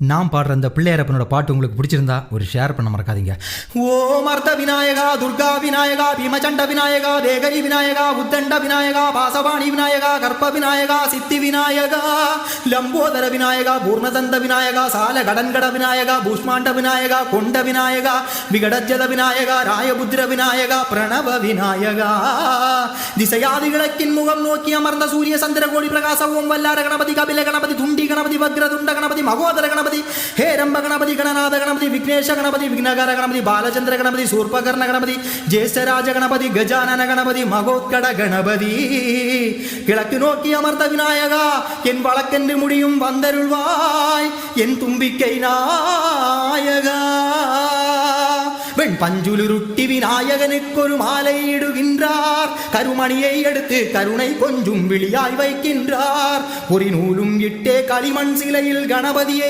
நான் பாடுற அந்த பிள்ளையாரப்பனோட பாட்டு உங்களுக்கு பிடிச்சிருந்தா ஒரு ஷேர் பண்ண மறக்காதீங்க. ஓம் அர்த்த விநாயகா, துர்கா விநாயகா, பீமச்சண்ட விநாயகா, தேகரி விநாயகா, உத்தண்ட விநாயகா, பாசவாணி விநாயகா, கற்ப விநாயகா, சித்தி விநாயகா, லம்போதர விநாயகா, பூர்ணதந்த விநாயகா, சால கடன்கட விநாயகா, பூஷ்மாண்ட விநாயகா, கொண்ட விநாயகா, விகடஜத விநாயகா, ராயபுத்திர விநாயகா, பிரணவ விநாயகா, திசையாதி கிழக்கின் முகம் நோக்கி அமர்ந்த சூரிய சந்திர கோடி பிரகாச ஓம் வல்லார கணபதி, கபில கணபதி, துண்டி கணபதி, வக்ரதுண்ட கணபதி, மகோதர கணபதி, हेरंब गणपति, गणनाथ गणपति, विघ्नेश गणपति, विघ्नकर गणपति, बालचंद्र गणपति, सूर्पकर्ण गणपति, ज्येष्ठराज गणपति, गजानन गणपति, मगोत्कड गणपति, கிழக்கு நோக்கி அமர்ந்த விநாயகா, என் வழக்கென்று முடியும் வந்தருள்வாய் என் தும்பிக்கை நாயகா. வெண் பஞ்சுலுருட்டி விநாயகனுக்கொரு மாலை இடுகின்றார், கருமணியை எடுத்து கருணை கொஞ்சும் விழியாய் வைக்கின்றார், ஒரு நூலும் இட்டே களிமண் சிலையில் கணபதியை